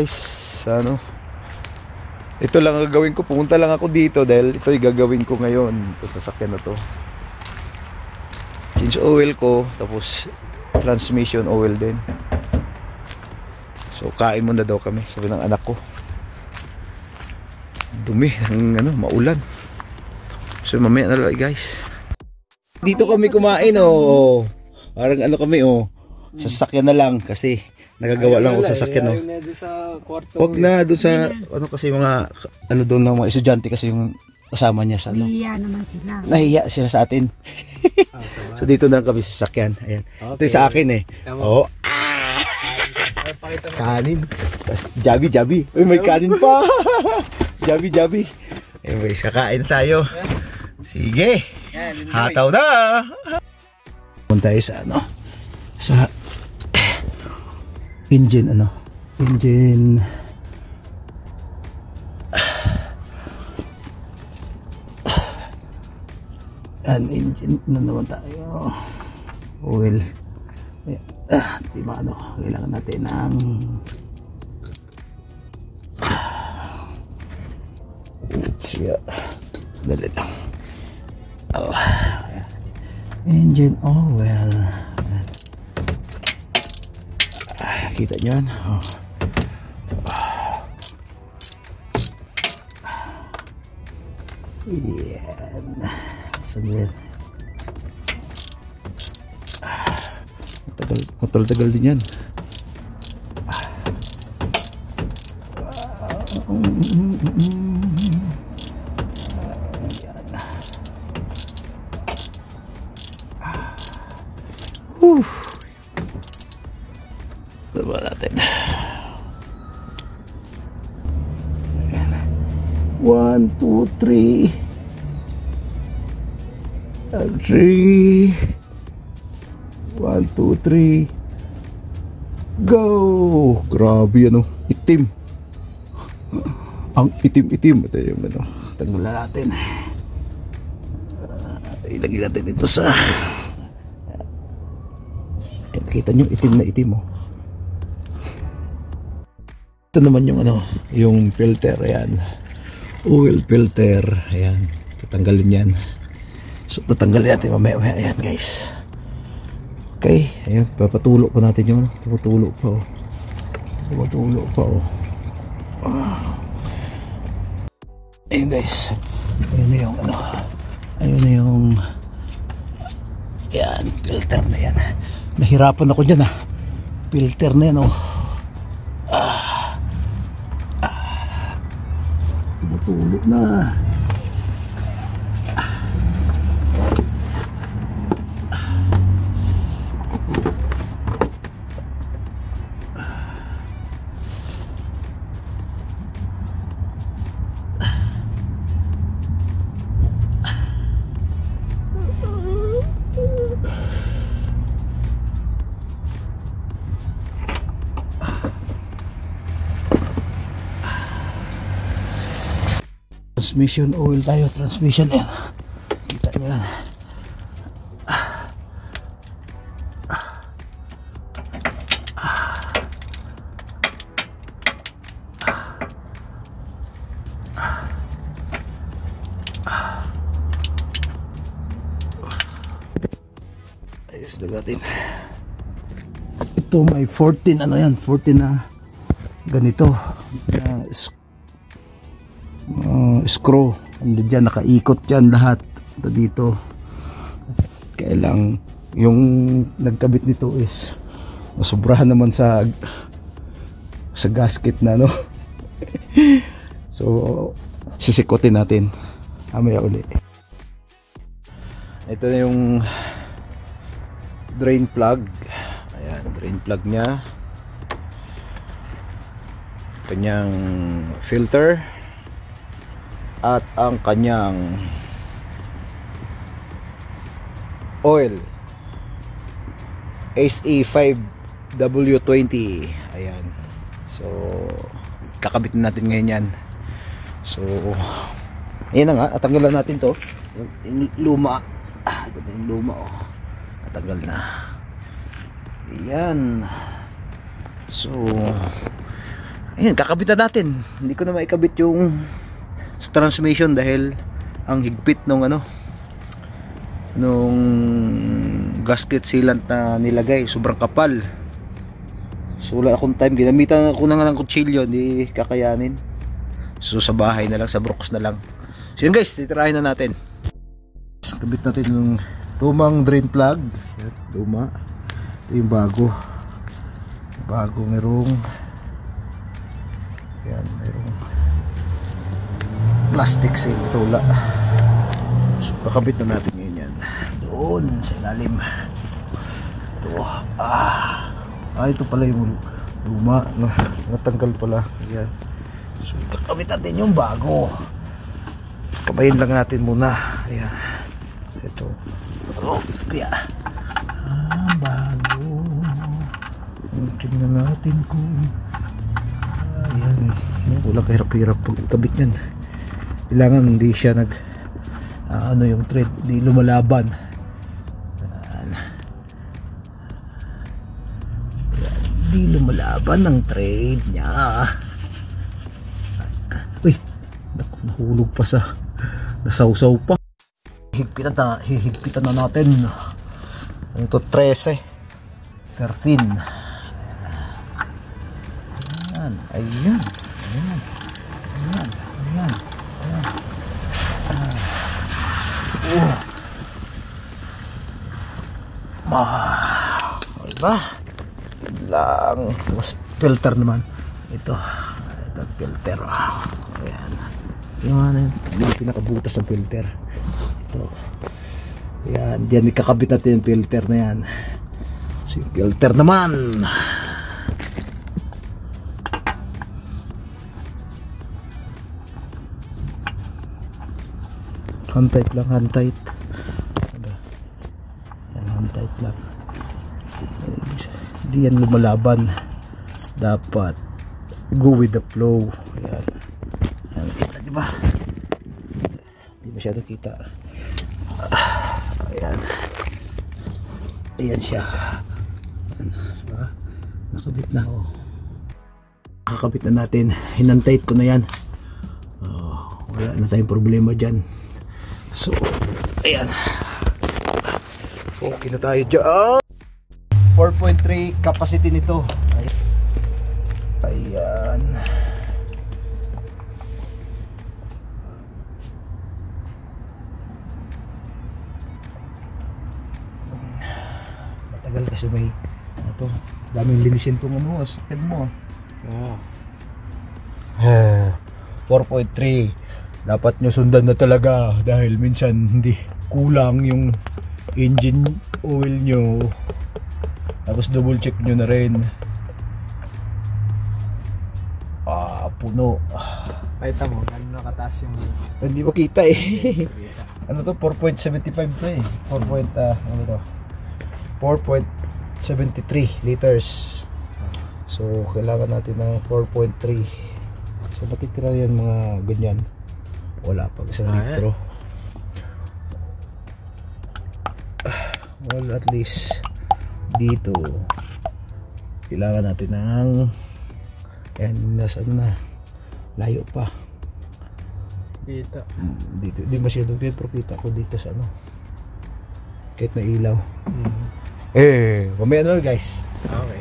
Guys, ano, ito lang ang gagawin ko. Pumunta lang ako dito dahil ito yung gagawin ko ngayon. Ito sasakyan na to. Change oil ko, tapos transmission oil din. So kain muna daw kami, sabi ng anak ko. Dumi ng ano, maulan. So mamaya na lang guys. Dito kami kumain oh. Parang ano kami oh. Sasakyan na lang kasi nagagawa lang ako sa sasakyan oh. Huwag na doon sa ano kasi mga ano doon ng mga estudyante kasi yung kasama niya sa ano. Nahiya naman sila. Nahiya sila sa atin. So dito na lang kami sa sasakyan. Ayan. Okay. Ito yung sa akin eh. Oo. Kanin. Tapos jabi. Uy, may kanin pa. Jabi. Anyways, kakain na tayo. Sige. Hataw na. Punta tayo sa ano. Sa engine ano. Engine. Engine na naman tayo. Oil. Diba ano, kailangan natin ng oops, yeah. Dali lang. Engine oil. Kita nyo yan? Yan. Sandali. Matagal din yan. Diba natin? 1, 2, 3 3 1, 2, 3 go! Grabe ano, itim. Ang itim-itim. Ito yung ano, tanggalan natin. Ilagay natin dito sa kita nyo, itim na itim oh. Ito naman yung ano, yung filter. Ayan, oil filter. Ayan, tatanggalin yan. So tatanggalin natin mamaya. Ayan guys. Okay, ayan, papatulo pa natin yung papatulo pa oh. Ayun guys, ayun na yung ano, ayun na yung yan, filter na yan. Nahirapan ako dyan filter na yan oh. Papatulo na. Transmission oil tayo, transmission yan. Kita nyo yan. Ayos na natin. Ito may 14 ano yan, 14 na ganito screw. Ano dyan, nakaikot dyan lahat dito. Kaya lang yung nagkabit nito is sobrahan naman sa gasket na no. So sisikotin natin mamaya uli. Ito na yung drain plug. Ayan, drain plug nya, kanyang filter at ang kanyang oil SE5W20. Ayan, so kakabit natin ngayon yan. So ayan na nga, natanggalan natin to yung luma. Ito na yung luma oh, natanggal na. Ayan, so Ayan, kakabitan natin. Hindi ko na maikabit yung sa transmission dahil ang higpit nung nung gasket sealant na nilagay, sobrang kapal. So wala akong time, ginamitan ako ng kutsilyo, hindi kakayanin. So sa bahay na lang, sa Brooks na lang. So yun guys, titirahin na natin. Kabit natin yung lumang drain plug. Yan, luma. Ito yung bago. Bago, merong plastic seal, tula. So kakabit na natin ngayon yan. Doon sa ilalim. Ito. Ito pala yung luma. Natanggal pala. Ayan. So kakabit natin yung bago. Kabayin lang natin muna. Ayan. Ito. Kaya bago. Tingnan natin kung ayan. Walang kahirap-hirap pagkabit yan. Kailangan hindi siya yung thread, hindi lumalaban. Ayan. Hindi lumalaban ang thread niya. Uy, nahulog pa sa nasawsaw pa. Hihigpitan na natin. Ano to, 13 ayan. Diba? Lang filter naman ito filter. Ayan, yung pinakabutas ng filter ito. Ayan, diyan ikakabit natin yung filter na yan. So yung filter naman, hand tight lang, hand tight. Yan, hand tight lang. Hindi yan lumalaban. Dapat go with the flow. Ayan. Ayan, kita diba? Hindi masyado kita. Ayan. Ayan siya. Ayan. Diba? Nakabit na oh. Nakakabit na natin. Hinantight ko na yan. Wala na tayong problema dyan. So, ayan. Okay na tayo dyan. 4.3 capacity nito. Ayan. Matagal kasi may daming linisin itong sakit mo. 4.3 dapat nyo sundan na talaga dahil minsan hindi kulang yung engine oil nyo, tapos double check nyo na rin. Puno. Pakita mo, gano'n nakataas yung hindi makita eh. Ano to, 4.75 to eh. 4.73 liters. So kailangan natin ng 4.3. So matitira yan mga ganyan. Wala pag 1 litro. Well, at least dito kailangan natin ng nasa na layo pa dito. Dito di masyadong pero kita ko dito sa kahit may ilaw. Mamaya na guys. Okay.